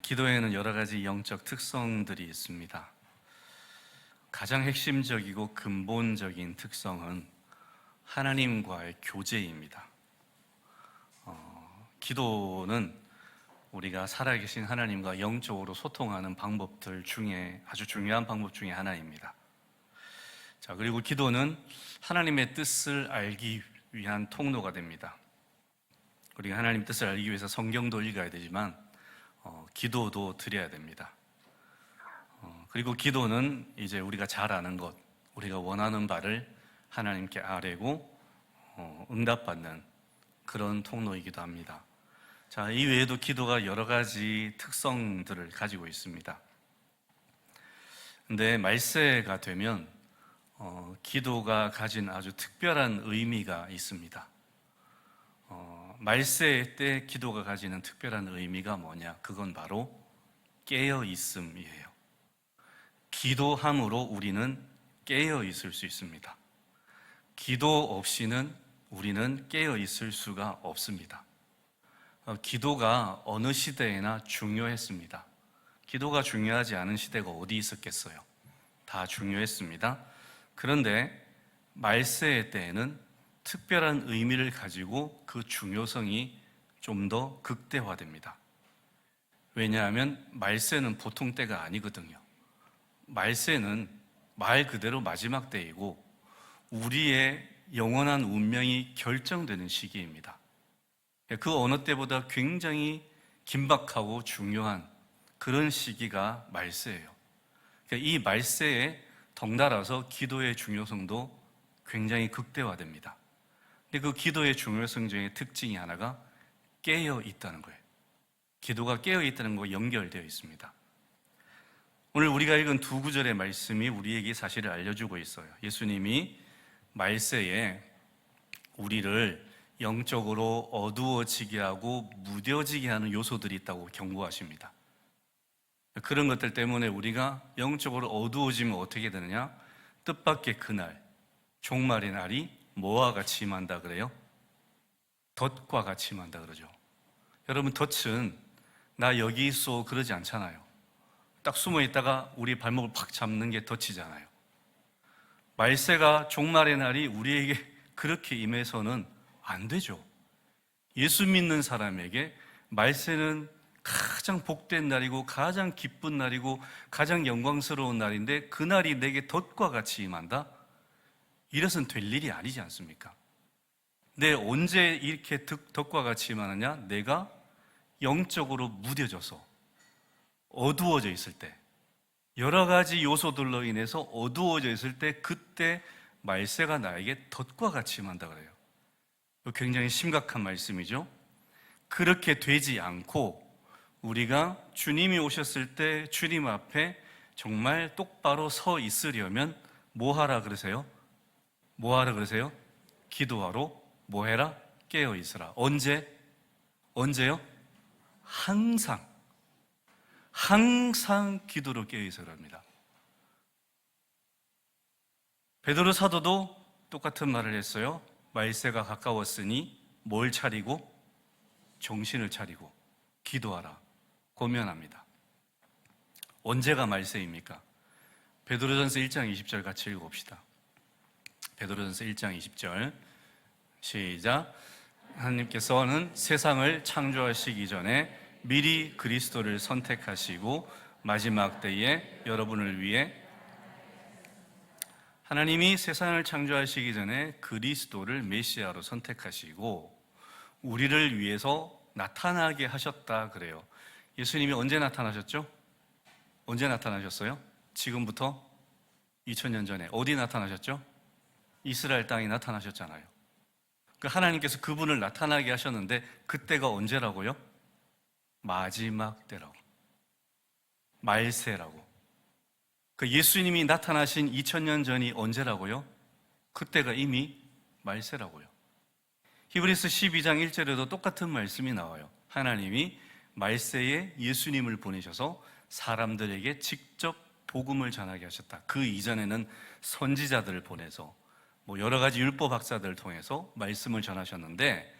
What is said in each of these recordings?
기도에는 여러 가지 영적 특성들이 있습니다. 가장 핵심적이고 근본적인 특성은 하나님과의 교제입니다. 기도는 우리가 살아계신 하나님과 영적으로 소통하는 방법들 중에 아주 중요한 방법 중에 하나입니다. 자, 그리고 기도는 하나님의 뜻을 알기 위한 통로가 됩니다. 우리가 하나님의 뜻을 알기 위해서 성경도 읽어야 되지만 기도도 드려야 됩니다. 그리고 기도는 이제 우리가 잘 아는 것, 우리가 원하는 바를 하나님께 아뢰고 응답받는 그런 통로이기도 합니다. 자, 이 외에도 기도가 여러 가지 특성들을 가지고 있습니다. 근데 말세가 되면 기도가 가진 아주 특별한 의미가 있습니다. 말세 때 기도가 가지는 특별한 의미가 뭐냐? 그건 바로 깨어 있음이에요. 기도함으로 우리는 깨어 있을 수 있습니다. 기도 없이는 우리는 깨어 있을 수가 없습니다. 기도가 어느 시대에나 중요했습니다. 기도가 중요하지 않은 시대가 어디 있었겠어요? 다 중요했습니다. 그런데 말세의 때에는 특별한 의미를 가지고 그 중요성이 좀 더 극대화됩니다. 왜냐하면 말세는 보통 때가 아니거든요. 말세는 말 그대로 마지막 때이고 우리의 영원한 운명이 결정되는 시기입니다. 그 어느 때보다 굉장히 긴박하고 중요한 그런 시기가 말세예요. 이 말세에 덩달아서 기도의 중요성도 굉장히 극대화됩니다. 근데 그 기도의 중요성 중에 특징이 하나가 깨어 있다는 거예요. 기도가 깨어 있다는 것과 연결되어 있습니다. 오늘 우리가 읽은 두 구절의 말씀이 우리에게 사실을 알려주고 있어요. 예수님이 말세에 우리를 영적으로 어두워지게 하고 무뎌지게 하는 요소들이 있다고 경고하십니다. 그런 것들 때문에 우리가 영적으로 어두워지면 어떻게 되느냐? 뜻밖의 그날, 종말의 날이 뭐와 같이 임한다 그래요? 덫과 같이 임한다 그러죠. 여러분, 덫은 나 여기 있어 그러지 않잖아요. 딱 숨어 있다가 우리 발목을 팍 잡는 게 덫이잖아요. 말세가 종말의 날이 우리에게 그렇게 임해서는 안 되죠. 예수 믿는 사람에게 말세는 가장 복된 날이고 가장 기쁜 날이고 가장 영광스러운 날인데 그 날이 내게 덫과 같이 임한다? 이래서는 될 일이 아니지 않습니까? 근데 언제 이렇게 덫과 같이 임하느냐? 내가 영적으로 무뎌져서 어두워져 있을 때, 여러 가지 요소들로 인해서 어두워져 있을 때 그때 말세가 나에게 덫과 같이 임한다 그래요. 굉장히 심각한 말씀이죠. 그렇게 되지 않고 우리가 주님이 오셨을 때 주님 앞에 정말 똑바로 서 있으려면 뭐 하라 그러세요? 뭐 하라 그러세요? 기도하러 뭐 해라? 깨어 있으라. 언제? 언제요? 항상 기도로 깨어 있으라 합니다. 베드로 사도도 똑같은 말을 했어요. 말세가 가까웠으니 뭘 차리고? 정신을 차리고 기도하라. 고면합니다. 언제가 말세입니까? 베드로전서 1장 20절 같이 읽어봅시다. 베드로전서 1장 20절 시작. 하나님께서는 세상을 창조하시기 전에 미리 그리스도를 선택하시고 마지막 때에 여러분을 위해 하나님이 세상을 창조하시기 전에 그리스도를 메시아로 선택하시고 우리를 위해서 나타나게 하셨다 그래요. 예수님이 언제 나타나셨죠? 언제 나타나셨어요? 지금부터 2000년 전에 어디 나타나셨죠? 이스라엘 땅에 나타나셨잖아요. 하나님께서 그분을 나타나게 하셨는데 그때가 언제라고요? 마지막 때라고, 말세라고. 예수님이 나타나신 2000년 전이 언제라고요? 그때가 이미 말세라고요. 히브리서 12장 1절에도 똑같은 말씀이 나와요. 하나님이 말세에 예수님을 보내셔서 사람들에게 직접 복음을 전하게 하셨다. 그 이전에는 선지자들을 보내서 여러 가지 율법학자들을 통해서 말씀을 전하셨는데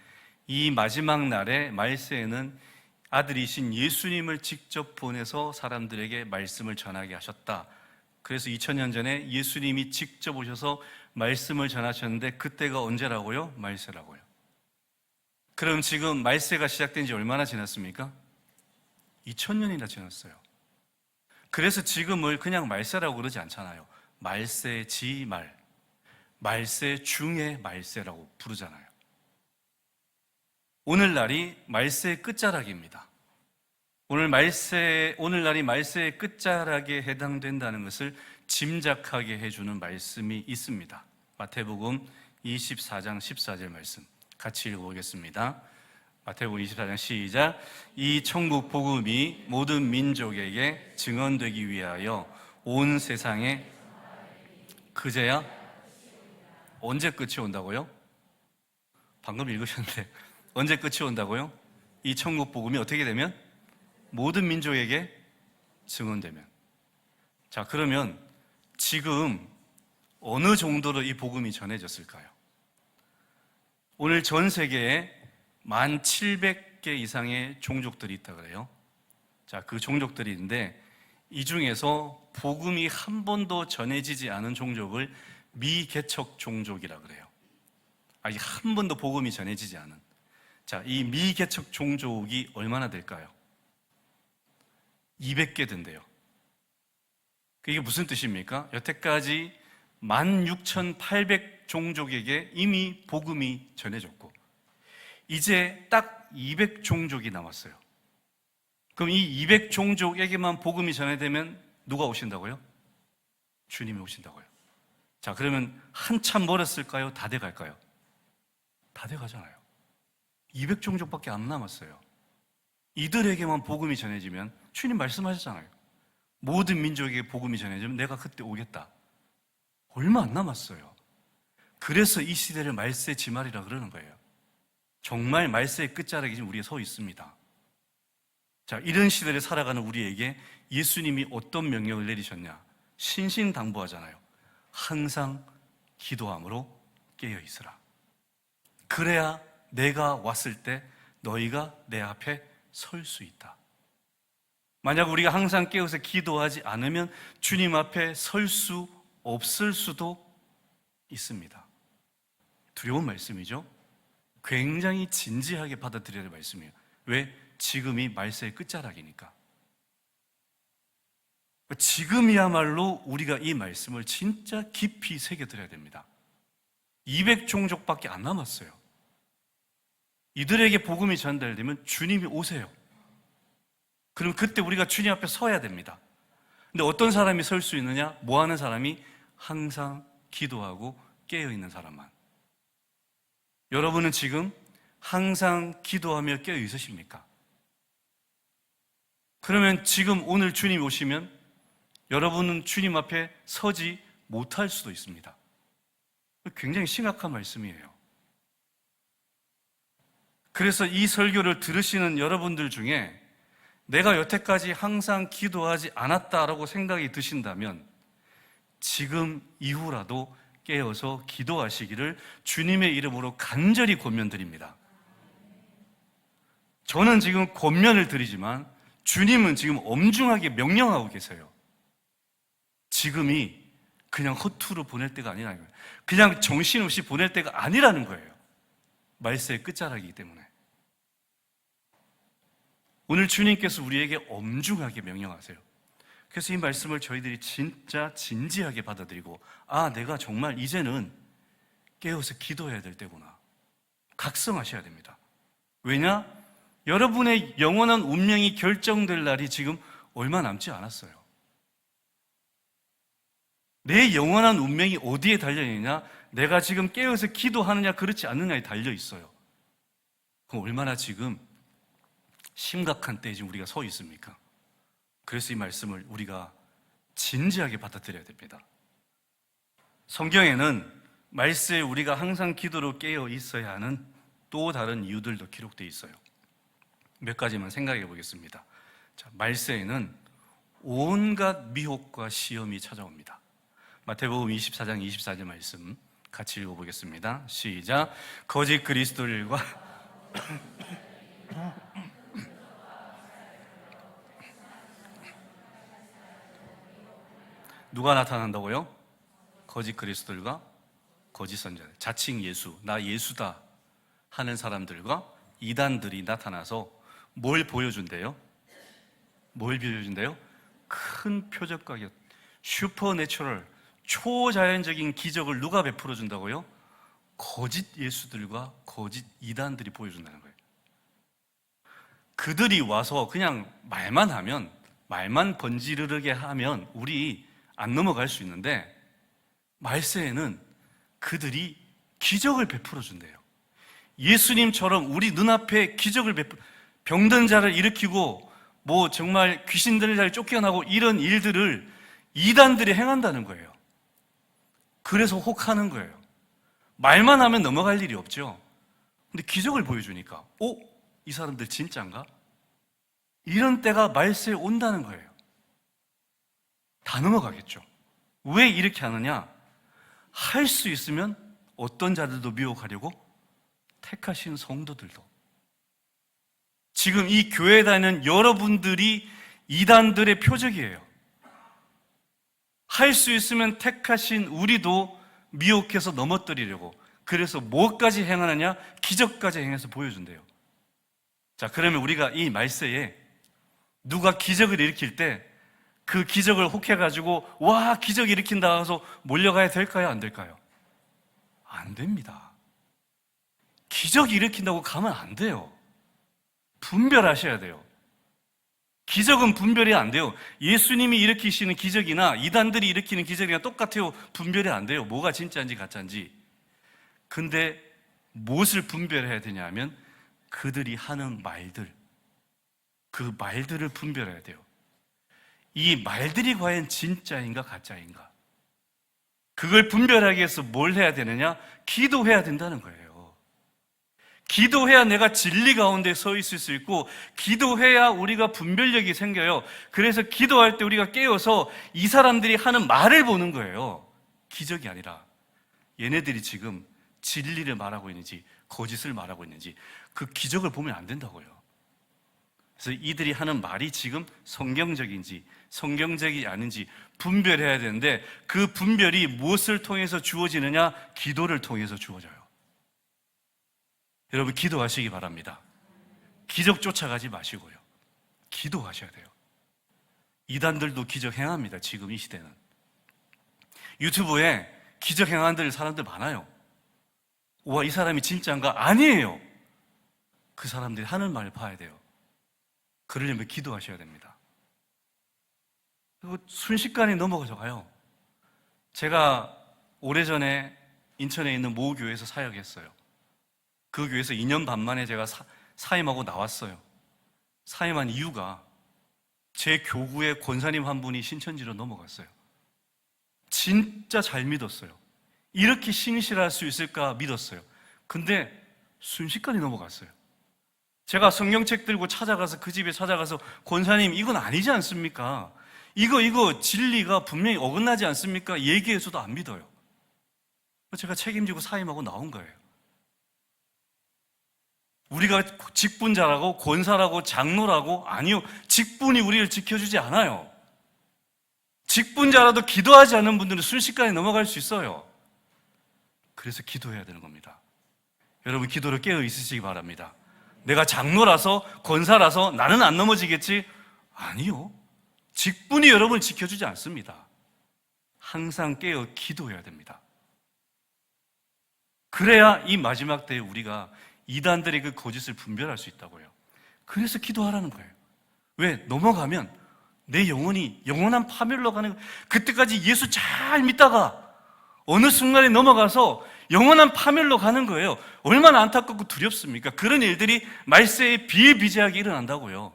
이 마지막 날에 말세에는 아들이신 예수님을 직접 보내서 사람들에게 말씀을 전하게 하셨다. 그래서 2000년 전에 예수님이 직접 오셔서 말씀을 전하셨는데 그때가 언제라고요? 말세라고요. 그럼 지금 말세가 시작된 지 얼마나 지났습니까? 2000년이나 지났어요. 그래서 지금을 그냥 말세라고 그러지 않잖아요. 말세지 말, 말세 중의 말세라고 부르잖아요. 오늘날이 말세의 끝자락입니다. 오늘날이 말세의 끝자락에 해당된다는 것을 짐작하게 해주는 말씀이 있습니다. 마태복음 24장 14절 말씀 같이 읽어보겠습니다. 마태복음 24장 시작. 이 천국 복음이 모든 민족에게 증언되기 위하여 온 세상에 그제야 언제 끝이 온다고요? 방금 읽으셨는데 언제 끝이 온다고요? 이 천국 복음이 어떻게 되면? 모든 민족에게 증언되면. 자, 그러면 지금 어느 정도로 이 복음이 전해졌을까요? 오늘 전 세계에 1700개 이상의 종족들이 있다 그래요. 자, 그 종족들이 있는데 이 중에서 복음이 한 번도 전해지지 않은 종족을 미개척 종족이라 그래요. 아직 한 번도 복음이 전해지지 않은. 자, 이 미개척 종족이 얼마나 될까요? 200개 된대요. 이게 무슨 뜻입니까? 여태까지 16,800 종족에게 이미 복음이 전해졌고 이제 딱 200 종족이 남았어요. 그럼 이 200 종족에게만 복음이 전해되면 누가 오신다고요? 주님이 오신다고요. 자, 그러면 한참 멀었을까요? 다 돼갈까요? 다 돼가잖아요. 200 종족밖에 안 남았어요. 이들에게만 복음이 전해지면 주님 말씀하셨잖아요. 모든 민족에게 복음이 전해지면 내가 그때 오겠다. 얼마 안 남았어요. 그래서 이 시대를 말세 지말이라 그러는 거예요. 정말 말세의 끝자락에 지금 우리가 서 있습니다. 자, 이런 시대를 살아가는 우리에게 예수님이 어떤 명령을 내리셨냐? 신신당부하잖아요. 항상 기도함으로 깨어 있으라. 그래야 내가 왔을 때 너희가 내 앞에 설 수 있다. 만약 우리가 항상 깨어서 기도하지 않으면 주님 앞에 설 수 없을 수도 있습니다. 두려운 말씀이죠. 굉장히 진지하게 받아들여야 할 말씀이에요. 왜? 지금이 말세의 끝자락이니까. 지금이야말로 우리가 이 말씀을 진짜 깊이 새겨들어야 됩니다. 200종족밖에 안 남았어요. 이들에게 복음이 전달되면 주님이 오세요. 그럼 그때 우리가 주님 앞에 서야 됩니다. 근데 어떤 사람이 설 수 있느냐? 뭐 하는 사람이? 항상 기도하고 깨어있는 사람만. 여러분은 지금 항상 기도하며 깨어 있으십니까? 그러면 지금 오늘 주님 오시면 여러분은 주님 앞에 서지 못할 수도 있습니다. 굉장히 심각한 말씀이에요. 그래서 이 설교를 들으시는 여러분들 중에 내가 여태까지 항상 기도하지 않았다라고 생각이 드신다면 지금 이후라도 깨어서 기도하시기를 주님의 이름으로 간절히 권면드립니다. 저는 지금 권면을 드리지만 주님은 지금 엄중하게 명령하고 계세요. 지금이 그냥 허투루 보낼 때가 아니라는 거예요. 그냥 정신없이 보낼 때가 아니라는 거예요. 말세의 끝자락이기 때문에. 오늘 주님께서 우리에게 엄중하게 명령하세요. 그래서 이 말씀을 저희들이 진짜 진지하게 받아들이고 내가 정말 이제는 깨어서 기도해야 될 때구나. 각성하셔야 됩니다. 왜냐? 여러분의 영원한 운명이 결정될 날이 지금 얼마 남지 않았어요. 내 영원한 운명이 어디에 달려있느냐? 내가 지금 깨어서 기도하느냐 그렇지 않느냐에 달려있어요. 그럼 얼마나 지금 심각한 때에 지금 우리가 서 있습니까? 그래서 이 말씀을 우리가 진지하게 받아들여야 됩니다. 성경에는 말세에 우리가 항상 기도로 깨어 있어야 하는 또 다른 이유들도 기록되어 있어요. 몇 가지만 생각해 보겠습니다. 자, 말세에는 온갖 미혹과 시험이 찾아옵니다. 마태복음 24장 24절 말씀 같이 읽어보겠습니다. 시작. 거짓 그리스도들과 누가 나타난다고요? 거짓 그리스도들과 거짓 선자들, 자칭 예수, 나 예수다 하는 사람들과 이단들이 나타나서 뭘 보여준대요? 뭘 보여준대요? 큰 표적과 슈퍼내추럴, 초자연적인 기적을 누가 베풀어 준다고요? 거짓 예수들과 거짓 이단들이 보여준다는 거예요. 그들이 와서 그냥 말만 하면, 말만 번지르르게 하면 우리 안 넘어갈 수 있는데, 말세에는 그들이 기적을 베풀어 준대요. 예수님처럼 우리 눈앞에 기적을 병든 자를 일으키고 뭐 정말 귀신들을 잘 쫓겨나고 이런 일들을 이단들이 행한다는 거예요. 그래서 혹하는 거예요. 말만 하면 넘어갈 일이 없죠. 근데 기적을 보여주니까 이 사람들 진짜인가? 이런 때가 말세에 온다는 거예요. 다 넘어가겠죠. 왜 이렇게 하느냐? 할 수 있으면 어떤 자들도 미혹하려고? 택하신 성도들도. 지금 이 교회에 다니는 여러분들이 이단들의 표적이에요. 할 수 있으면 택하신 우리도 미혹해서 넘어뜨리려고. 그래서 뭐까지 행하느냐? 기적까지 행해서 보여준대요. 자, 그러면 우리가 이 말세에 누가 기적을 일으킬 때 그 기적을 혹해가지고 와, 기적 일으킨다 해서 몰려가야 될까요? 안 될까요? 안 됩니다. 기적 일으킨다고 가면 안 돼요. 분별하셔야 돼요. 기적은 분별이 안 돼요. 예수님이 일으키시는 기적이나 이단들이 일으키는 기적이나 똑같아요. 분별이 안 돼요. 뭐가 진짜인지 가짜인지. 근데 무엇을 분별해야 되냐 하면 그들이 하는 말들, 그 말들을 분별해야 돼요. 이 말들이 과연 진짜인가 가짜인가? 그걸 분별하기 위해서 뭘 해야 되느냐? 기도해야 된다는 거예요. 기도해야 내가 진리 가운데 서 있을 수 있고, 기도해야 우리가 분별력이 생겨요. 그래서 기도할 때 우리가 깨어서 이 사람들이 하는 말을 보는 거예요. 기적이 아니라 얘네들이 지금 진리를 말하고 있는지 거짓을 말하고 있는지 그 기적을 보면 안 된다고요. 그래서 이들이 하는 말이 지금 성경적인지 성경적이 아닌지 분별해야 되는데, 그 분별이 무엇을 통해서 주어지느냐? 기도를 통해서 주어져요. 여러분, 기도하시기 바랍니다. 기적 쫓아가지 마시고요. 기도하셔야 돼요. 이단들도 기적 행합니다. 지금 이 시대는. 유튜브에 기적 행하는 사람들 많아요. 와, 이 사람이 진짜인가? 아니에요. 그 사람들이 하는 말을 봐야 돼요. 그러려면 기도하셔야 됩니다. 그리고 순식간에 넘어가서 가요. 제가 오래전에 인천에 있는 모 교회에서 사역했어요. 그 교회에서 2년 반 만에 제가 사임하고 나왔어요. 사임한 이유가 제 교구의 권사님 한 분이 신천지로 넘어갔어요. 진짜 잘 믿었어요. 이렇게 신실할 수 있을까 믿었어요. 근데 순식간에 넘어갔어요. 제가 성경책 들고 찾아가서 그 집에 찾아가서 권사님 이건 아니지 않습니까? 이거 진리가 분명히 어긋나지 않습니까? 얘기해서도 안 믿어요. 제가 책임지고 사임하고 나온 거예요. 우리가 직분자라고 권사라고 장로라고? 아니요. 직분이 우리를 지켜주지 않아요. 직분자라도 기도하지 않는 분들은 순식간에 넘어갈 수 있어요. 그래서 기도해야 되는 겁니다. 여러분, 기도를 깨어 있으시기 바랍니다. 내가 장로라서 권사라서 나는 안 넘어지겠지? 아니요. 직분이 여러분을 지켜주지 않습니다. 항상 깨어 기도해야 됩니다. 그래야 이 마지막 때에 우리가 이단들의 그 거짓을 분별할 수 있다고요. 그래서 기도하라는 거예요. 왜? 넘어가면 내 영혼이 영원한 파멸로 가는 거예요. 그때까지 예수 잘 믿다가 어느 순간에 넘어가서 영원한 파멸로 가는 거예요. 얼마나 안타깝고 두렵습니까? 그런 일들이 말세에 비일비재하게 일어난다고요.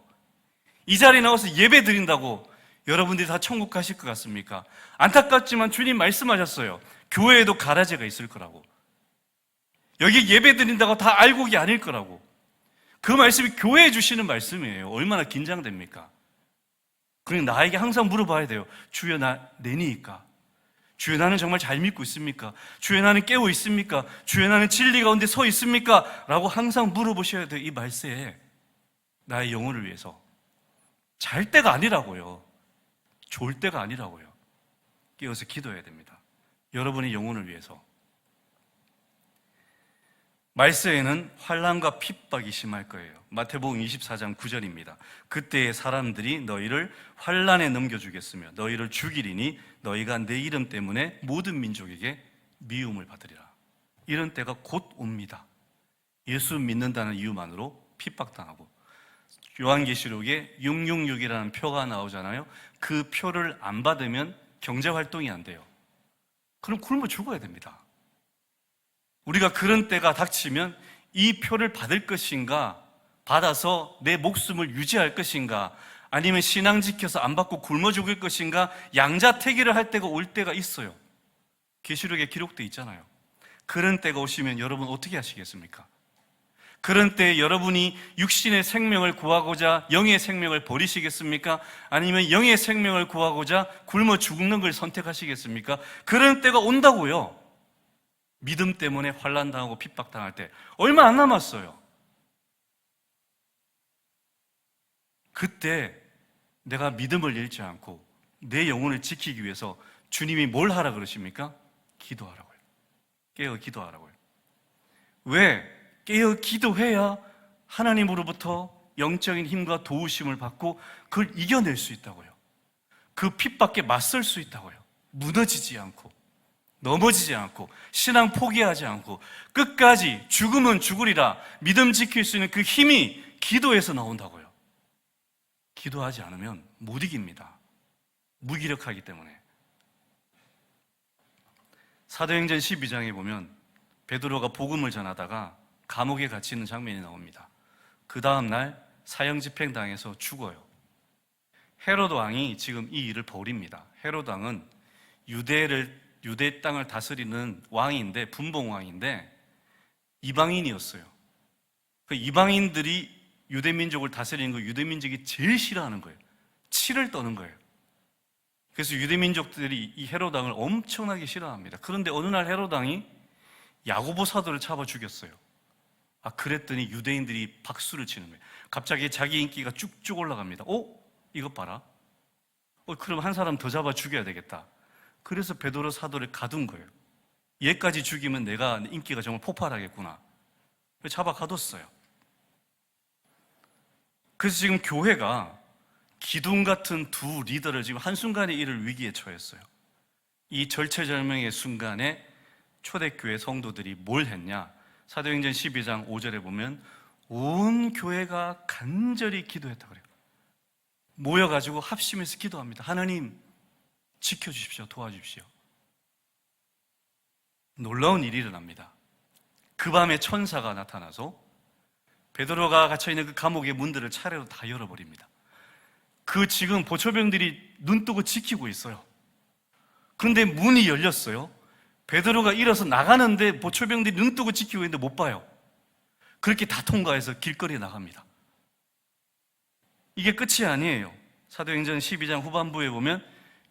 이 자리에 나와서 예배 드린다고 여러분들이 다 천국 가실 것 같습니까? 안타깝지만 주님 말씀하셨어요. 교회에도 가라지가 있을 거라고. 여기 예배 드린다고 다 알곡이 아닐 거라고. 그 말씀이 교회에 주시는 말씀이에요. 얼마나 긴장됩니까? 그러니까 나에게 항상 물어봐야 돼요. 주여, 나 내니까? 주여, 나는 정말 잘 믿고 있습니까? 주여, 나는 깨어 있습니까? 주여, 나는 진리 가운데 서 있습니까? 라고 항상 물어보셔야 돼요. 이 말세에 나의 영혼을 위해서. 잘 때가 아니라고요. 좋을 때가 아니라고요. 깨어서 기도해야 됩니다. 여러분의 영혼을 위해서. 말세에는 환난과 핍박이 심할 거예요. 마태복음 24장 9절입니다. 그때에 사람들이 너희를 환난에 넘겨주겠으며 너희를 죽이리니 너희가 내 이름 때문에 모든 민족에게 미움을 받으리라. 이런 때가 곧 옵니다. 예수 믿는다는 이유만으로 핍박당하고, 요한계시록에 666이라는 표가 나오잖아요. 그 표를 안 받으면 경제활동이 안 돼요. 그럼 굶어 죽어야 됩니다. 우리가 그런 때가 닥치면 이 표를 받을 것인가, 받아서 내 목숨을 유지할 것인가, 아니면 신앙 지켜서 안 받고 굶어 죽을 것인가, 양자택일을 할 때가 올 때가 있어요. 계시록에 기록되어 있잖아요. 그런 때가 오시면 여러분 어떻게 하시겠습니까? 그런 때 여러분이 육신의 생명을 구하고자 영의 생명을 버리시겠습니까? 아니면 영의 생명을 구하고자 굶어 죽는 걸 선택하시겠습니까? 그런 때가 온다고요. 믿음 때문에 환난당하고 핍박당할 때 얼마 안 남았어요. 그때 내가 믿음을 잃지 않고 내 영혼을 지키기 위해서 주님이 뭘 하라 그러십니까? 기도하라고요. 깨어 기도하라고요. 왜? 깨어 기도해야 하나님으로부터 영적인 힘과 도우심을 받고 그걸 이겨낼 수 있다고요. 그 핍박에 맞설 수 있다고요. 무너지지 않고, 넘어지지 않고, 신앙 포기하지 않고, 끝까지 죽으면 죽으리라 믿음 지킬 수 있는 그 힘이 기도에서 나온다고요. 기도하지 않으면 못 이깁니다. 무기력하기 때문에. 사도행전 12장에 보면 베드로가 복음을 전하다가 감옥에 갇히는 장면이 나옵니다. 그 다음 날 사형 집행당해서 죽어요. 헤로드 왕이 지금 이 일을 벌입니다. 헤로드 왕은 유대 땅을 다스리는 왕인데, 분봉왕인데 이방인이었어요. 그 이방인들이 유대 민족을 다스리는 거 유대 민족이 제일 싫어하는 거예요. 치를 떠는 거예요. 그래서 유대 민족들이 이 헤로드 왕을 엄청나게 싫어합니다. 그런데 어느 날 헤로드 왕이 야고보 사도를 잡아 죽였어요. 그랬더니 유대인들이 박수를 치는 거예요. 갑자기 자기 인기가 쭉쭉 올라갑니다. 이것 봐라. 그럼 한 사람 더 잡아 죽여야 되겠다. 그래서 베드로 사도를 가둔 거예요. 얘까지 죽이면 내가 인기가 정말 폭발하겠구나. 잡아 가뒀어요. 그래서 지금 교회가 기둥 같은 두 리더를 지금 한순간에 이를 위기에 처했어요. 이 절체절명의 순간에 초대교회 성도들이 뭘 했냐? 사도행전 12장 5절에 보면 온 교회가 간절히 기도했다고 그래요. 모여가지고 합심해서 기도합니다. 하나님 지켜주십시오. 도와주십시오. 놀라운 일이 일어납니다. 그 밤에 천사가 나타나서 베드로가 갇혀있는 그 감옥의 문들을 차례로 다 열어버립니다. 그 지금 보초병들이 눈 뜨고 지키고 있어요. 그런데 문이 열렸어요. 베드로가 일어서 나가는데 보초병들이 눈 뜨고 지키고 있는데 못 봐요. 그렇게 다 통과해서 길거리에 나갑니다. 이게 끝이 아니에요. 사도행전 12장 후반부에 보면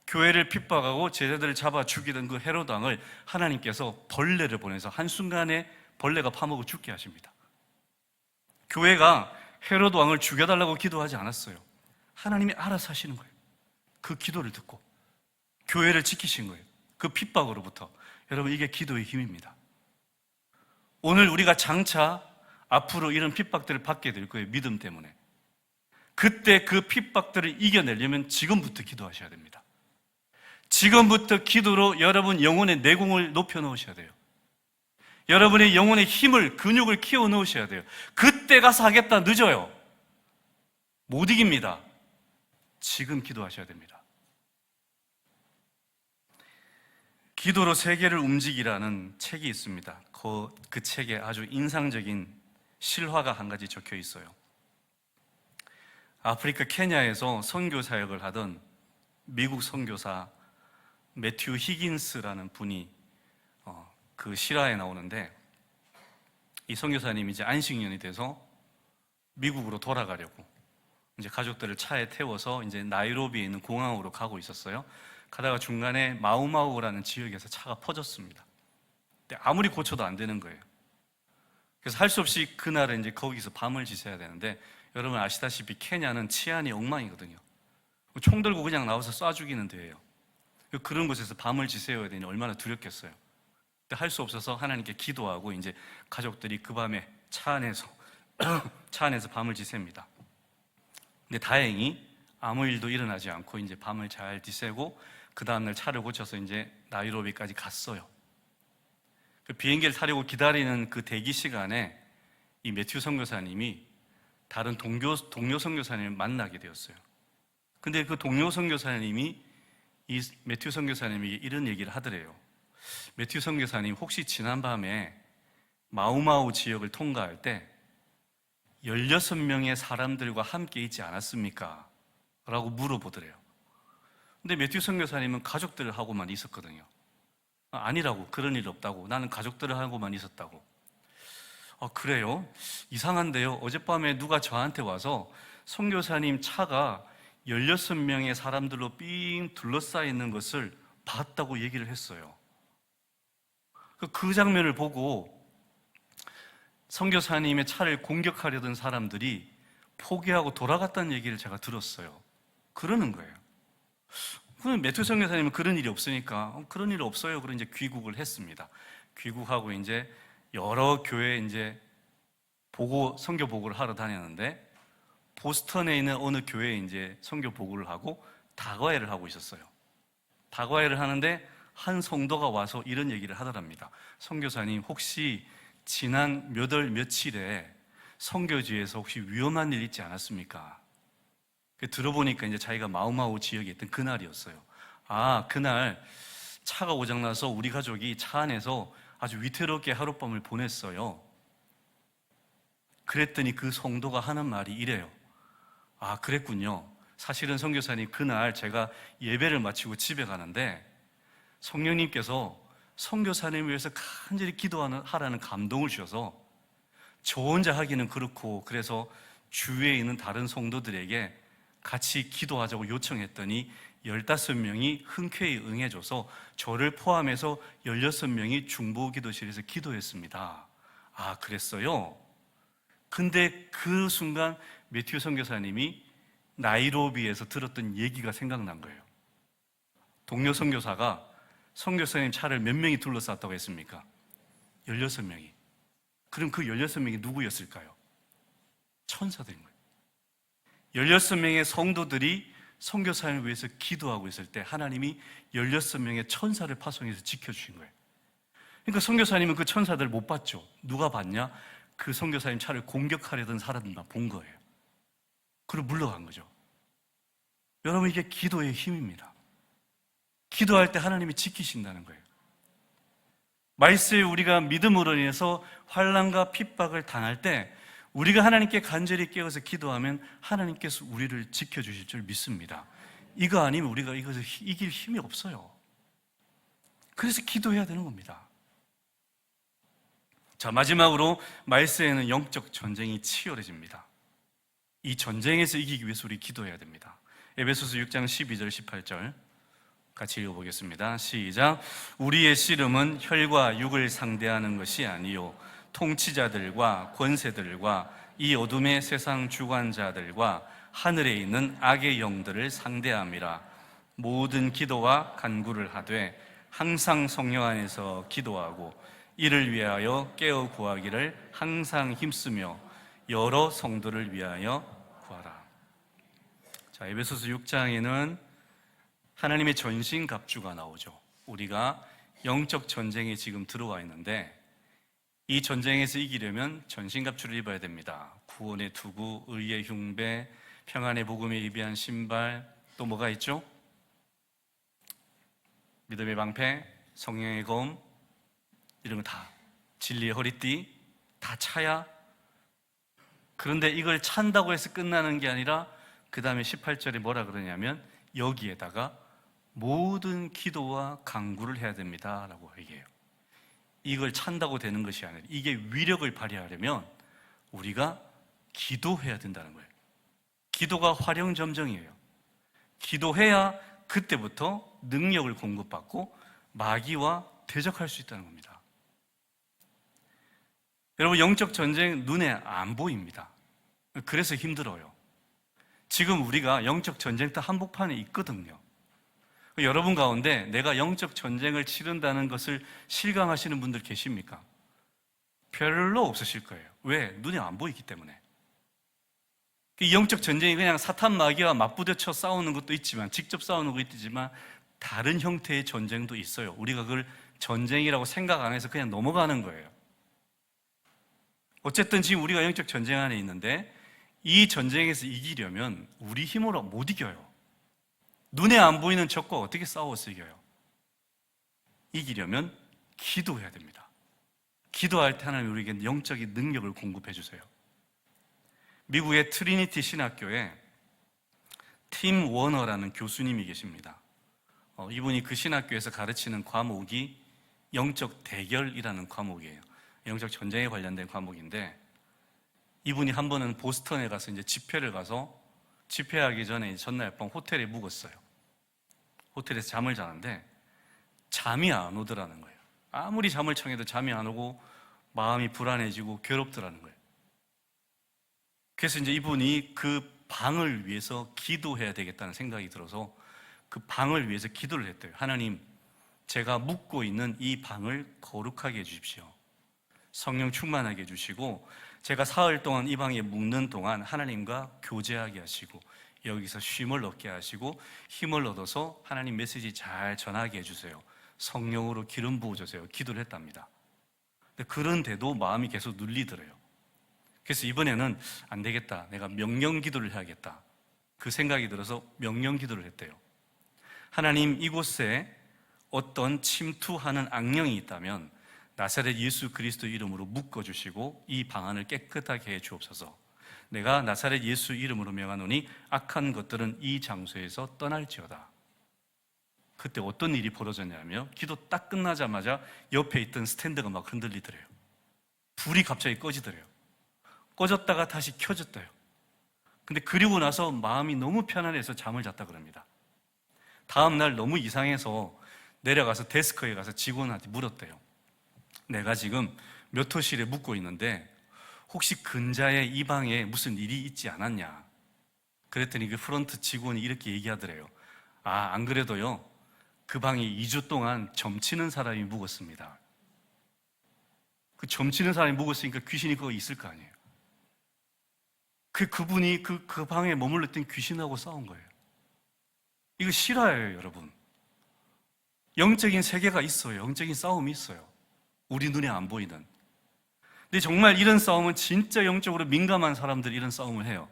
교회를 핍박하고 제자들을 잡아 죽이던 그 헤로드 왕을 하나님께서 벌레를 보내서 한순간에 벌레가 파먹어 죽게 하십니다. 교회가 헤로드 왕을 죽여달라고 기도하지 않았어요. 하나님이 알아서 하시는 거예요. 그 기도를 듣고 교회를 지키신 거예요. 그 핍박으로부터. 여러분, 이게 기도의 힘입니다. 오늘 우리가 장차 앞으로 이런 핍박들을 받게 될 거예요. 믿음 때문에. 그때 그 핍박들을 이겨내려면 지금부터 기도하셔야 됩니다. 지금부터 기도로 여러분 영혼의 내공을 높여 놓으셔야 돼요. 여러분의 영혼의 힘을, 근육을 키워 놓으셔야 돼요. 그때 가서 하겠다 늦어요. 못 이깁니다. 지금 기도하셔야 됩니다. 기도로 세계를 움직이라는 책이 있습니다. 그 책에 아주 인상적인 실화가 한 가지 적혀 있어요. 아프리카 케냐에서 선교 사역을 하던 미국 선교사 매튜 히긴스라는 분이 그 실화에 나오는데, 이 선교사님이 이제 안식년이 돼서 미국으로 돌아가려고 이제 가족들을 차에 태워서 이제 나이로비에 있는 공항으로 가고 있었어요. 가다가 중간에 마우마우라는 지역에서 차가 퍼졌습니다. 근데 아무리 고쳐도 안 되는 거예요. 그래서 할 수 없이 그날은 이제 거기서 밤을 지새야 되는데, 여러분 아시다시피 케냐는 치안이 엉망이거든요. 총 들고 그냥 나와서 쏴 죽이는 데예요. 그런 곳에서 밤을 지새워야 되니 얼마나 두렵겠어요. 근데 할 수 없어서 하나님께 기도하고 이제 가족들이 그 밤에 차 안에서 밤을 지셉니다. 근데 다행히 아무 일도 일어나지 않고 이제 밤을 잘 지새고 그 다음날 차를 고쳐서 이제 나이로비까지 갔어요. 그 비행기를 타려고 기다리는 그 대기 시간에 이 매튜 선교사님이 다른 동료 선교사님을 만나게 되었어요. 근데 그 동료 선교사님이 이 매튜 선교사님에게 이런 얘기를 하더래요. 매튜 선교사님, 혹시 지난밤에 마우마우 지역을 통과할 때 16명의 사람들과 함께 있지 않았습니까? 라고 물어보더래요. 근데 매튜 선교사님은 가족들하고만 있었거든요. 아니라고, 그런 일 없다고. 나는 가족들하고만 있었다고. 그래요? 이상한데요. 어젯밤에 누가 저한테 와서 선교사님 차가 16명의 사람들로 삥 둘러싸여 있는 것을 봤다고 얘기를 했어요. 그 장면을 보고 선교사님의 차를 공격하려던 사람들이 포기하고 돌아갔다는 얘기를 제가 들었어요. 그러는 거예요. 그럼 매튜 선교사님은 그런 일이 없으니까 그런 일 없어요. 그런 이제 귀국을 했습니다. 귀국하고 이제 여러 교회에 이제 선교 보고를 하러 다녔는데 보스턴에 있는 어느 교회에 이제 선교 보고를 하고 다과회를 하고 있었어요. 다과회를 하는데 한 성도가 와서 이런 얘기를 하더랍니다. 선교사님, 혹시 지난 몇 월 며칠에 선교지에서 혹시 위험한 일 있지 않았습니까? 들어보니까 이제 자기가 마우마우 지역에 있던 그날이었어요. 그날 차가 고장나서 우리 가족이 차 안에서 아주 위태롭게 하룻밤을 보냈어요. 그랬더니 그 성도가 하는 말이 이래요. 그랬군요. 사실은 선교사님, 그날 제가 예배를 마치고 집에 가는데 성령님께서 선교사님을 위해서 간절히 기도하라는 감동을 주셔서 저 혼자 하기는 그렇고, 그래서 주위에 있는 다른 성도들에게 같이 기도하자고 요청했더니 15명이 흔쾌히 응해줘서 저를 포함해서 16명이 중보기도실에서 기도했습니다. 그랬어요? 근데 그 순간 매튜 선교사님이 나이로비에서 들었던 얘기가 생각난 거예요. 동료 선교사가 선교사님 차를 몇 명이 둘러쌌다고 했습니까? 16명이. 그럼 그 16명이 누구였을까요? 천사들인 거예요. 16명의 성도들이 선교사님을 위해서 기도하고 있을 때 하나님이 16명의 천사를 파송해서 지켜주신 거예요. 그러니까 선교사님은 그 천사들을 못 봤죠. 누가 봤냐? 그 선교사님 차를 공격하려던 사람들만 본 거예요. 그리고 물러간 거죠. 여러분, 이게 기도의 힘입니다. 기도할 때 하나님이 지키신다는 거예요. 말세에 우리가 믿음으로 인해서 환난과 핍박을 당할 때 우리가 하나님께 간절히 깨어서 기도하면 하나님께서 우리를 지켜주실 줄 믿습니다. 이거 아니면 우리가 이것을 이길 힘이 없어요. 그래서 기도해야 되는 겁니다. 자, 마지막으로 말세에는 영적 전쟁이 치열해집니다. 이 전쟁에서 이기기 위해서 우리 기도해야 됩니다. 에베소서 6장 12절 18절 같이 읽어보겠습니다. 시작. 우리의 씨름은 혈과 육을 상대하는 것이 아니요 통치자들과 권세들과 이 어둠의 세상 주관자들과 하늘에 있는 악의 영들을 상대함이라. 모든 기도와 간구를 하되 항상 성령 안에서 기도하고 이를 위하여 깨어 구하기를 항상 힘쓰며 여러 성도를 위하여 구하라. 자, 에베소서 6장에는 하나님의 전신갑주가 나오죠. 우리가 영적 전쟁에 지금 들어와 있는데 이 전쟁에서 이기려면 전신갑주를 입어야 됩니다. 구원의 투구, 의의 흉배, 평안의 복음에 예비한 신발, 또 뭐가 있죠? 믿음의 방패, 성령의 검, 이런 거 다, 진리의 허리띠 다 차야. 그런데 이걸 찬다고 해서 끝나는 게 아니라 그 다음에 18절에 뭐라 그러냐면 여기에다가 모든 기도와 간구를 해야 됩니다 라고 얘기해요. 이걸 찬다고 되는 것이 아니라 이게 위력을 발휘하려면 우리가 기도해야 된다는 거예요. 기도가 화령점정이에요. 기도해야 그때부터 능력을 공급받고 마귀와 대적할 수 있다는 겁니다. 여러분, 영적 전쟁 눈에 안 보입니다. 그래서 힘들어요. 지금 우리가 영적 전쟁터 한복판에 있거든요. 여러분 가운데 내가 영적 전쟁을 치른다는 것을 실감하시는 분들 계십니까? 별로 없으실 거예요. 왜? 눈에 안 보이기 때문에. 영적 전쟁이 그냥 사탄 마귀와 맞부딪혀 싸우는 것도 있지만, 직접 싸우는 것도 있지만 다른 형태의 전쟁도 있어요. 우리가 그걸 전쟁이라고 생각 안 해서 그냥 넘어가는 거예요. 어쨌든 지금 우리가 영적 전쟁 안에 있는데, 이 전쟁에서 이기려면 우리 힘으로 못 이겨요. 눈에 안 보이는 적과 어떻게 싸워서 이겨요? 이기려면 기도해야 됩니다. 기도할 때 하나님 우리에게 영적인 능력을 공급해 주세요. 미국의 트리니티 신학교에 팀 워너라는 교수님이 계십니다. 이분이 그 신학교에서 가르치는 과목이 영적 대결이라는 과목이에요. 영적 전쟁에 관련된 과목인데, 이분이 한 번은 보스턴에 가서 이제 집회를 가서, 집회하기 전에 전날 밤 호텔에 묵었어요. 호텔에서 잠을 자는데 잠이 안 오더라는 거예요. 아무리 잠을 청해도 잠이 안 오고 마음이 불안해지고 괴롭더라는 거예요. 그래서 이제 이분이 그 방을 위해서 기도해야 되겠다는 생각이 들어서 그 방을 위해서 기도를 했대요. 하나님, 제가 묵고 있는 이 방을 거룩하게 해주십시오. 성령 충만하게 해주시고, 제가 사흘 동안 이 방에 묵는 동안 하나님과 교제하게 하시고, 여기서 쉼을 얻게 하시고 힘을 얻어서 하나님 메시지 잘 전하게 해주세요. 성령으로 기름 부어주세요. 기도를 했답니다. 근데 그런데도 마음이 계속 눌리더래요. 그래서 이번에는 안 되겠다, 내가 명령 기도를 해야겠다, 그 생각이 들어서 명령 기도를 했대요. 하나님, 이곳에 어떤 침투하는 악령이 있다면 나사렛 예수 그리스도 이름으로 묶어주시고 이 방안을 깨끗하게 해 주옵소서. 내가 나사렛 예수 이름으로 명하노니 악한 것들은 이 장소에서 떠날지어다. 그때 어떤 일이 벌어졌냐면, 기도 딱 끝나자마자 옆에 있던 스탠드가 막 흔들리더래요. 불이 갑자기 꺼지더래요. 꺼졌다가 다시 켜졌대요. 근데 그리고 나서 마음이 너무 편안해서 잠을 잤다 그럽니다. 다음 날 너무 이상해서 내려가서 데스크에 가서 직원한테 물었대요. 내가 지금 몇 호실에 묵고 있는데 혹시 근자에 이 방에 무슨 일이 있지 않았냐? 그랬더니 그 프런트 직원이 이렇게 얘기하더래요. 안 그래도요, 그 방에 2주 동안 점치는 사람이 묵었습니다. 그 점치는 사람이 묵었으니까 귀신이 거기 있을 거 아니에요. 그분이 그 방에 머물렀던 귀신하고 싸운 거예요. 이거 실화예요, 여러분. 영적인 세계가 있어요. 영적인 싸움이 있어요. 우리 눈에 안 보이는. 근데 정말 이런 싸움은 진짜 영적으로 민감한 사람들이 이런 싸움을 해요.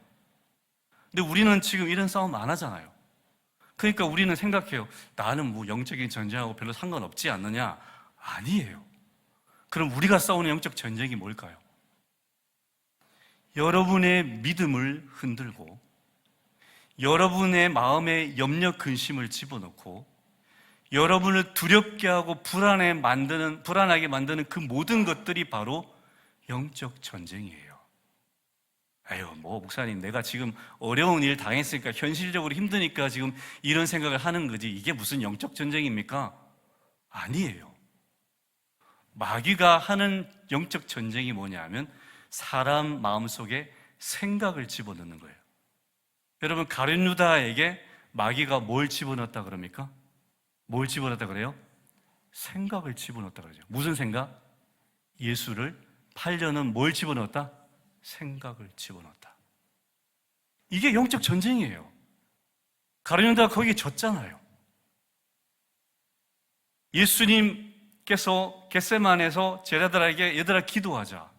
근데 우리는 지금 이런 싸움 안 하잖아요. 그러니까 우리는 생각해요. 나는 뭐 영적인 전쟁하고 별로 상관없지 않느냐? 아니에요. 그럼 우리가 싸우는 영적 전쟁이 뭘까요? 여러분의 믿음을 흔들고 여러분의 마음에 염려 근심을 집어넣고 여러분을 두렵게 하고 불안하게 만드는 그 모든 것들이 바로 영적 전쟁이에요. 목사님, 내가 지금 어려운 일 당했으니까, 현실적으로 힘드니까 지금 이런 생각을 하는 거지, 이게 무슨 영적 전쟁입니까? 아니에요. 마귀가 하는 영적 전쟁이 뭐냐면 사람 마음속에 생각을 집어넣는 거예요. 여러분, 가룟 유다에게 마귀가 뭘 집어넣었다 그럽니까? 뭘 집어넣었다 그래요? 생각을 집어넣었다 그러죠. 무슨 생각? 예수를 팔려는 뭘 집어넣었다? 생각을 집어넣었다. 이게 영적 전쟁이에요. 가룟 유다가 거기에 졌잖아요. 예수님께서 겟세마네에서 제자들에게 얘들아 기도하자.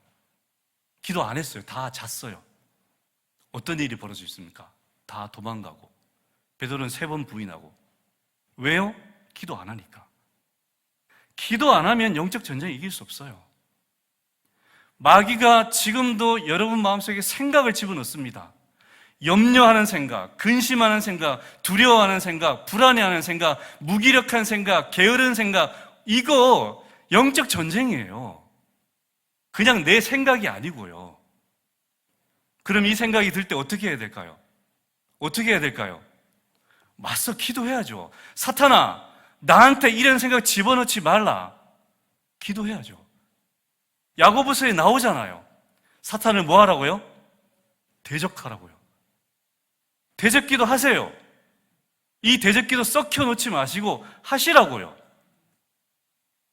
기도 안 했어요. 다 잤어요. 어떤 일이 벌어져 있습니까? 다 도망가고 베드로는 3번 부인하고. 왜요? 기도 안 하니까. 기도 안 하면 영적 전쟁 이길 수 없어요. 마귀가 지금도 여러분 마음속에 생각을 집어넣습니다. 염려하는 생각, 근심하는 생각, 두려워하는 생각, 불안해하는 생각, 무기력한 생각, 게으른 생각, 이거 영적 전쟁이에요. 그냥 내 생각이 아니고요. 그럼 이 생각이 들 때 어떻게 해야 될까요? 어떻게 해야 될까요? 맞서 기도해야죠. 사탄아, 나한테 이런 생각 집어넣지 말라. 기도해야죠. 야고보서에 나오잖아요. 사탄을 뭐 하라고요? 대적하라고요. 대적기도 하세요. 이 대적기도 썩혀 놓지 마시고 하시라고요.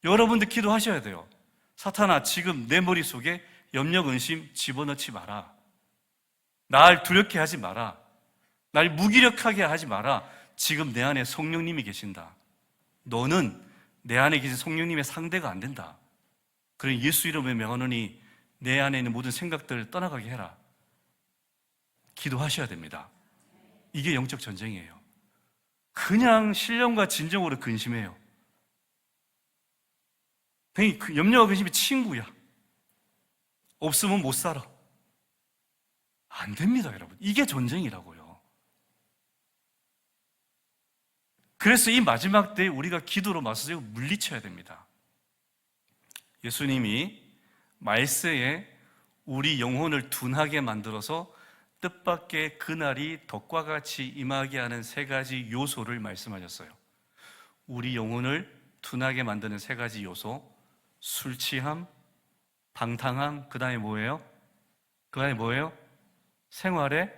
여러분들 기도하셔야 돼요. 사탄아, 지금 내 머릿속에 염려, 근심 집어넣지 마라. 날 두렵게 하지 마라. 날 무기력하게 하지 마라. 지금 내 안에 성령님이 계신다. 너는 내 안에 계신 성령님의 상대가 안 된다. 그러니 예수 이름에 명하노니 내 안에 있는 모든 생각들을 떠나가게 해라. 기도하셔야 됩니다. 이게 영적 전쟁이에요. 그냥 신령과 진정으로 근심해요. 그 염려와 근심이 친구야. 없으면 못 살아. 안 됩니다, 여러분. 이게 전쟁이라고요. 그래서 이 마지막 때에 우리가 기도로 맞서서 물리쳐야 됩니다. 예수님이 말세에 우리 영혼을 둔하게 만들어서 뜻밖의 그날이 덕과 같이 임하게 하는 세 가지 요소를 말씀하셨어요. 우리 영혼을 둔하게 만드는 세 가지 요소, 술 취함, 방탕함, 그 다음에 뭐예요? 그 다음에 뭐예요? 생활의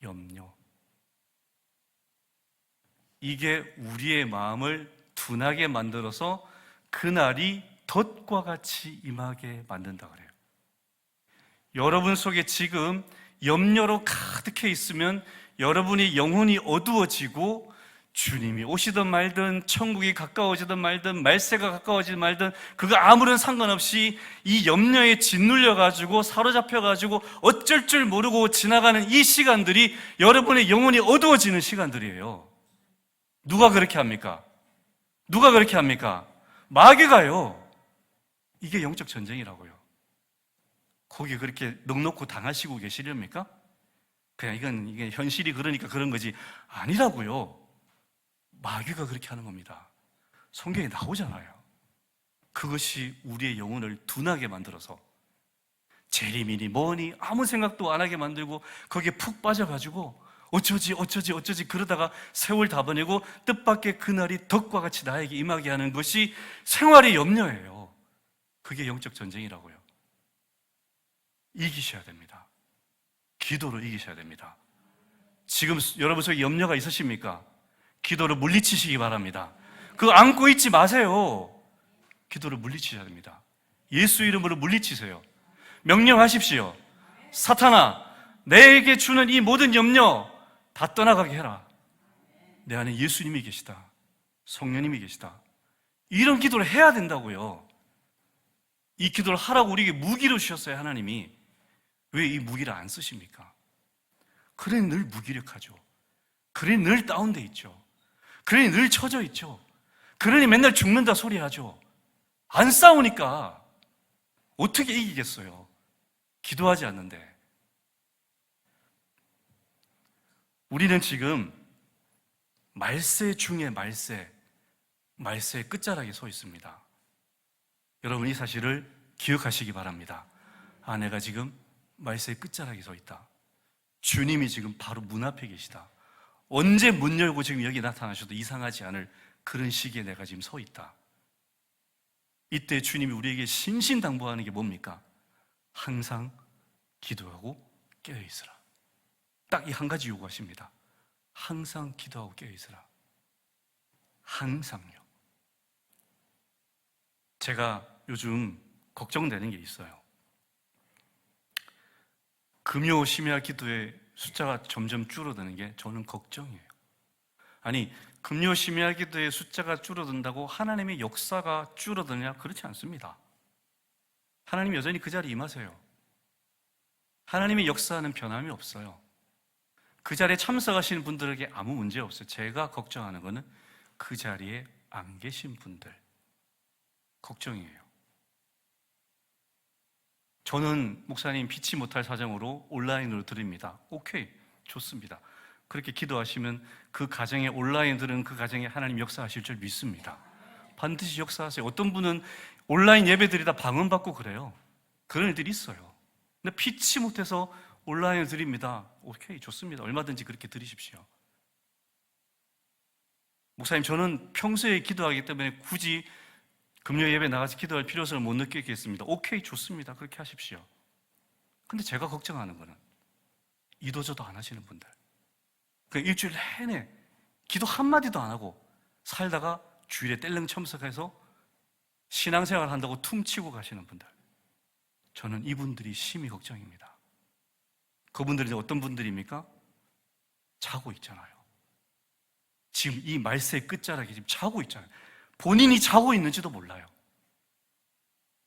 염려. 이게 우리의 마음을 둔하게 만들어서 그날이 덫과 같이 임하게 만든다 그래요. 여러분 속에 지금 염려로 가득해 있으면 여러분의 영혼이 어두워지고 주님이 오시든 말든 천국이 가까워지든 말든 말세가 가까워지든 말든 그거 아무런 상관없이 이 염려에 짓눌려가지고 사로잡혀가지고 어쩔 줄 모르고 지나가는 이 시간들이 여러분의 영혼이 어두워지는 시간들이에요. 누가 그렇게 합니까? 누가 그렇게 합니까? 마귀가요. 이게 영적 전쟁이라고요. 거기 그렇게 넉넉고 당하시고 계시렵니까? 그냥 이게 현실이 그러니까 그런 거지 아니라고요. 마귀가 그렇게 하는 겁니다. 성경에 나오잖아요. 그것이 우리의 영혼을 둔하게 만들어서 재림이니 뭐니 아무 생각도 안 하게 만들고 거기에 푹 빠져가지고 어쩌지 그러다가 세월 다 보내고 뜻밖의 그날이 덕과 같이 나에게 임하게 하는 것이 생활의 염려예요. 그게 영적 전쟁이라고요. 이기셔야 됩니다. 기도로 이기셔야 됩니다. 지금 여러분 속에 염려가 있으십니까? 기도로 물리치시기 바랍니다. 그거 안고 있지 마세요. 기도로 물리치셔야 됩니다. 예수 이름으로 물리치세요. 명령하십시오. 사탄아, 내게 주는 이 모든 염려 다 떠나가게 해라. 내 안에 예수님이 계시다. 성령님이 계시다. 이런 기도를 해야 된다고요. 이 기도를 하라고 우리에게 무기로 주셨어요, 하나님이. 왜 이 무기를 안 쓰십니까? 그러니 늘 무기력하죠. 그러니 늘 다운돼 있죠. 그러니 늘 처져 있죠. 그러니 맨날 죽는다 소리하죠. 안 싸우니까 어떻게 이기겠어요? 기도하지 않는데. 우리는 지금 말세 중에 말세의 끝자락에 서 있습니다. 여러분 이 사실을 기억하시기 바랍니다. 내가 지금 말세의 끝자락에 서 있다. 주님이 지금 바로 문 앞에 계시다. 언제 문 열고 지금 여기 나타나셔도 이상하지 않을 그런 시기에 내가 지금 서 있다. 이때 주님이 우리에게 신신당부하는 게 뭡니까? 항상 기도하고 깨어있으라. 딱 이 한 가지 요구하십니다. 항상 기도하고 깨어있으라. 항상요. 제가 요즘 걱정되는 게 있어요. 금요 심야 기도의 숫자가 점점 줄어드는 게 저는 걱정이에요. 아니, 금요 심야 기도의 숫자가 줄어든다고 하나님의 역사가 줄어드냐? 그렇지 않습니다. 하나님 여전히 그 자리에 임하세요. 하나님의 역사는 변함이 없어요. 그 자리에 참석하시는 분들에게 아무 문제 없어요. 제가 걱정하는 거는 그 자리에 안 계신 분들 걱정이에요. 저는 목사님 피치 못할 사정으로 온라인으로 드립니다. 오케이, 좋습니다. 그렇게 기도하시면 그 가정에 온라인 들은 그 가정에 하나님 역사하실 줄 믿습니다. 반드시 역사하세요. 어떤 분은 온라인 예배 드리다 방언받고 그래요. 그런 일들이 있어요. 근데 피치 못해서 온라인 드립니다. 오케이, 좋습니다. 얼마든지 그렇게 드리십시오. 목사님, 저는 평소에 기도하기 때문에 굳이 금요 예배 나가서 기도할 필요성을 못 느끼겠습니다. 오케이, 좋습니다. 그렇게 하십시오. 근데 제가 걱정하는 거는 이도저도 안 하시는 분들, 그 일주일 내내 기도 한마디도 안 하고 살다가 주일에 뗄릉 참석해서 신앙생활 한다고 퉁치고 가시는 분들, 저는 이분들이 심히 걱정입니다. 그분들이 어떤 분들입니까? 자고 있잖아요. 지금 이 말세의 끝자락에 지금 자고 있잖아요. 본인이 자고 있는지도 몰라요.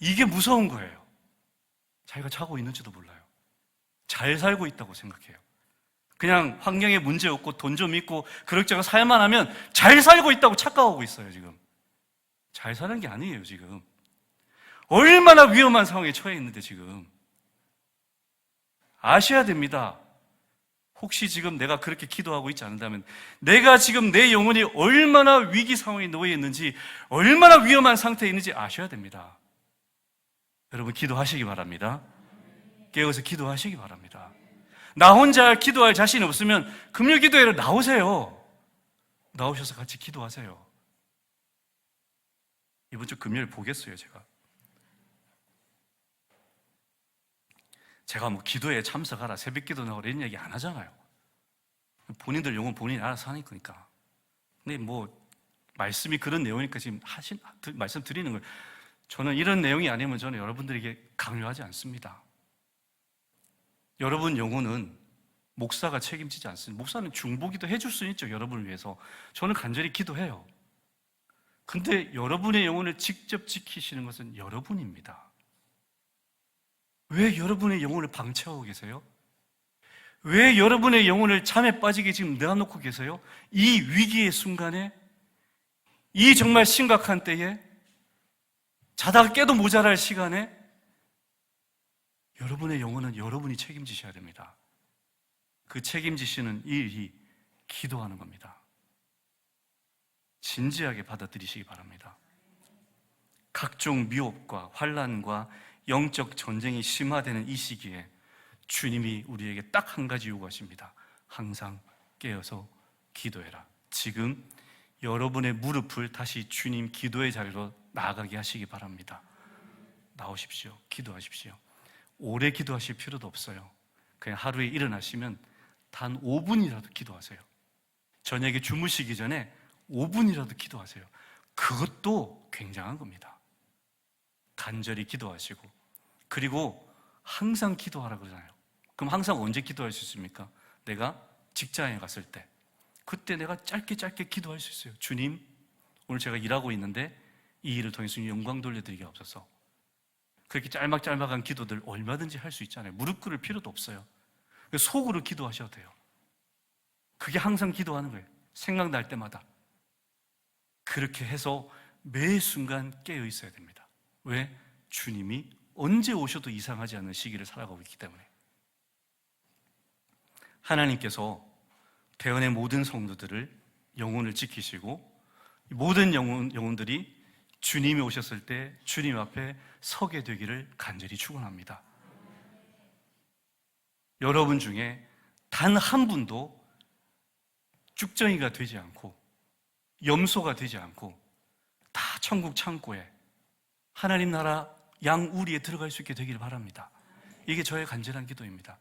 이게 무서운 거예요. 자기가 자고 있는지도 몰라요. 잘 살고 있다고 생각해요. 그냥 환경에 문제 없고 돈 좀 있고 그럭저럭 살만 하면 잘 살고 있다고 착각하고 있어요. 지금 잘 사는 게 아니에요. 지금 얼마나 위험한 상황에 처해 있는데 지금 아셔야 됩니다. 혹시 지금 내가 그렇게 기도하고 있지 않는다면 내가 지금 내 영혼이 얼마나 위기 상황에 놓여 있는지, 얼마나 위험한 상태에 있는지 아셔야 됩니다. 여러분 기도하시기 바랍니다. 깨어서 기도하시기 바랍니다. 나 혼자 기도할 자신이 없으면 금요 기도회로 나오세요. 나오셔서 같이 기도하세요. 이번 주 금요일 보겠어요. 제가 뭐 기도에 참석하라, 새벽 기도 나오라 이런 얘기 안 하잖아요. 본인들 영혼 본인이 알아서 하니까. 근데 뭐 말씀이 그런 내용이니까 지금 말씀 드리는 거예요. 저는 이런 내용이 아니면 저는 여러분들에게 강요하지 않습니다. 여러분 영혼은 목사가 책임지지 않습니다. 목사는 중보기도 해줄 수 있죠. 여러분을 위해서. 저는 간절히 기도해요. 근데 여러분의 영혼을 직접 지키시는 것은 여러분입니다. 왜 여러분의 영혼을 방치하고 계세요? 왜 여러분의 영혼을 잠에 빠지게 지금 내어놓고 계세요? 이 위기의 순간에, 이 정말 심각한 때에, 자다가 깨도 모자랄 시간에 여러분의 영혼은 여러분이 책임지셔야 됩니다. 그 책임지시는 일이 기도하는 겁니다. 진지하게 받아들이시기 바랍니다. 각종 미혹과 환난과 영적 전쟁이 심화되는 이 시기에 주님이 우리에게 딱 한 가지 요구하십니다. 항상 깨어서 기도해라. 지금 여러분의 무릎을 다시 주님 기도의 자리로 나아가게 하시기 바랍니다. 나오십시오. 기도하십시오. 오래 기도하실 필요도 없어요. 그냥 하루에 일어나시면 단 5분이라도 기도하세요. 저녁에 주무시기 전에 5분이라도 기도하세요. 그것도 굉장한 겁니다. 간절히 기도하시고, 그리고 항상 기도하라 그러잖아요. 그럼 항상 언제 기도할 수 있습니까? 내가 직장에 갔을 때, 그때 내가 짧게 기도할 수 있어요. 주님, 오늘 제가 일하고 있는데 이 일을 통해서 영광 돌려드리게 없어서. 그렇게 짤막한 기도들 얼마든지 할 수 있잖아요. 무릎 꿇을 필요도 없어요. 속으로 기도하셔도 돼요. 그게 항상 기도하는 거예요. 생각날 때마다. 그렇게 해서 매 순간 깨어 있어야 됩니다. 왜? 주님이 언제 오셔도 이상하지 않는 시기를 살아가고 있기 때문에. 하나님께서 대언의 모든 성도들을 영혼을 지키시고, 모든 영혼들이 주님이 오셨을 때 주님 앞에 서게 되기를 간절히 축원합니다. 여러분 중에 단 한 분도 쭉정이가 되지 않고 염소가 되지 않고 다 천국 창고에 하나님 나라 양우리에 들어갈 수 있게 되기를 바랍니다. 이게 저의 간절한 기도입니다.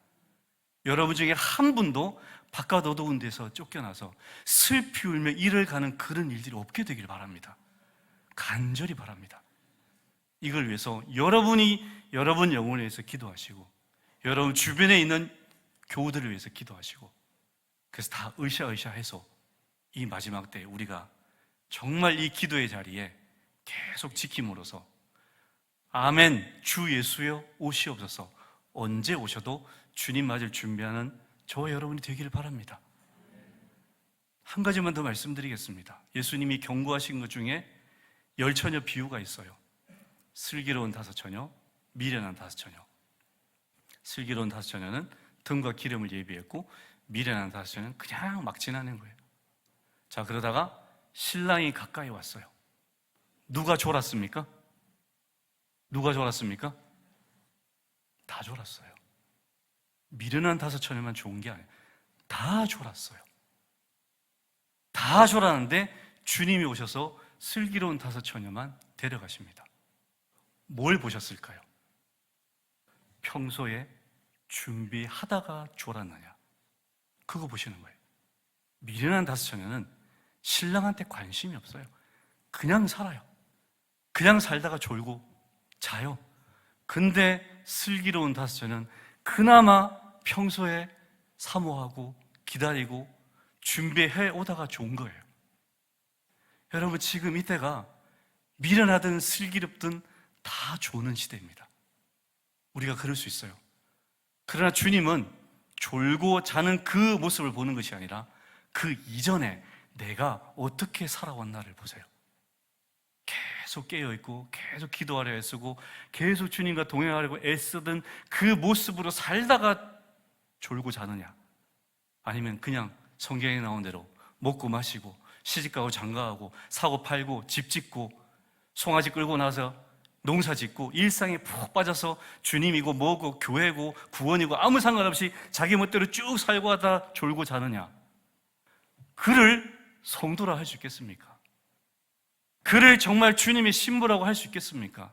여러분 중에 한 분도 바깥 어두운 데서 쫓겨나서 슬피 울며 일을 가는 그런 일들이 없게 되기를 바랍니다. 간절히 바랍니다. 이걸 위해서 여러분이 여러분 영혼에 대해서 기도하시고, 여러분 주변에 있는 교우들을 위해서 기도하시고, 그래서 다 으쌰으쌰해서 이 마지막 때에 우리가 정말 이 기도의 자리에 계속 지킴으로써 아멘, 주 예수여 오시옵소서, 언제 오셔도 주님 맞을 준비하는 저와 여러분이 되기를 바랍니다. 한 가지만 더 말씀드리겠습니다. 예수님이 경고하신 것 중에 10처녀 비유가 있어요. 슬기로운 5처녀, 미련한 5처녀. 슬기로운 5처녀는 등과 기름을 예비했고, 미련한 5처녀는 그냥 막 지나는 거예요. 자, 그러다가 신랑이 가까이 왔어요. 누가 졸았습니까? 누가 졸았습니까? 다 졸았어요. 미련한 5처녀만 좋은 게 아니에요. 다 졸았어요. 다 졸았는데 주님이 오셔서 슬기로운 5처녀만 데려가십니다. 뭘 보셨을까요? 평소에 준비하다가 졸았느냐, 그거 보시는 거예요. 미련한 5처녀는 신랑한테 관심이 없어요. 그냥 살아요. 그냥 살다가 졸고 자요. 근데 슬기로운 다섯째는 그나마 평소에 사모하고 기다리고 준비해 오다가 좋은 거예요. 여러분, 지금 이때가 미련하든 슬기롭든 다 좋은 시대입니다. 우리가 그럴 수 있어요. 그러나 주님은 졸고 자는 그 모습을 보는 것이 아니라 그 이전에 내가 어떻게 살아왔나를 보세요. 계속 깨어있고 계속 기도하려 애쓰고 계속 주님과 동행하려고 애쓰던 그 모습으로 살다가 졸고 자느냐, 아니면 그냥 성경에 나온 대로 먹고 마시고 시집가고 장가가고 사고 팔고 집 짓고 송아지 끌고 나서 농사 짓고 일상에 푹 빠져서 주님이고 뭐고 교회고 구원이고 아무 상관없이 자기 멋대로 쭉 살고 하다 졸고 자느냐, 그를 성도라 할 수 있겠습니까? 그를 정말 주님의 신부라고 할 수 있겠습니까?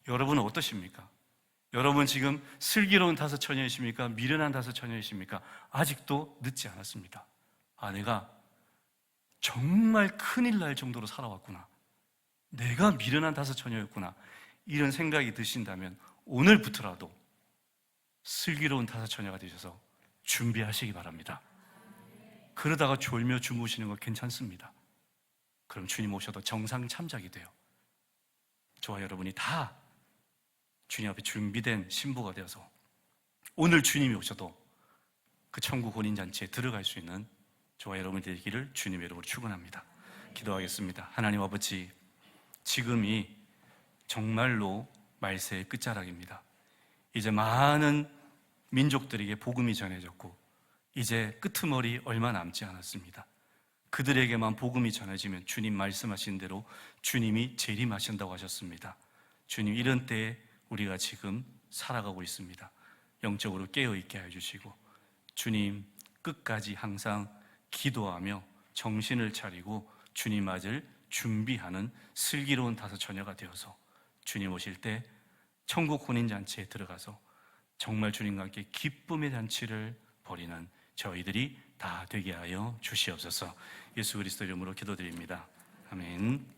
여러분은 어떠십니까? 여러분 지금 슬기로운 다섯 처녀이십니까? 미련한 다섯 처녀이십니까? 아직도 늦지 않았습니다. 아, 내가 정말 큰일 날 정도로 살아왔구나, 내가 미련한 다섯 처녀였구나, 이런 생각이 드신다면 오늘부터라도 슬기로운 다섯 처녀가 되셔서 준비하시기 바랍니다. 그러다가 졸며 주무시는 거 괜찮습니다. 그럼 주님 오셔도 정상 참작이 돼요. 저와 여러분이 다 주님 앞에 준비된 신부가 되어서 오늘 주님이 오셔도 그 천국 혼인잔치에 들어갈 수 있는 저와 여러분이 되기를 주님의 이름으로 축원합니다. 기도하겠습니다. 하나님 아버지, 지금이 정말로 말세의 끝자락입니다. 이제 많은 민족들에게 복음이 전해졌고 이제 끄트머리 얼마 남지 않았습니다. 그들에게만 복음이 전해지면 주님 말씀하신 대로 주님이 재림하신다고 하셨습니다. 주님, 이런 때에 우리가 지금 살아가고 있습니다. 영적으로 깨어있게 해주시고 주님 끝까지 항상 기도하며 정신을 차리고 주님 맞을 준비하는 슬기로운 다섯 처녀가 되어서 주님 오실 때 천국 혼인잔치에 들어가서 정말 주님과 함께 기쁨의 잔치를 벌이는 저희들이 다 되게 하여 주시옵소서. 예수 그리스도 이름으로 기도드립니다. 아멘.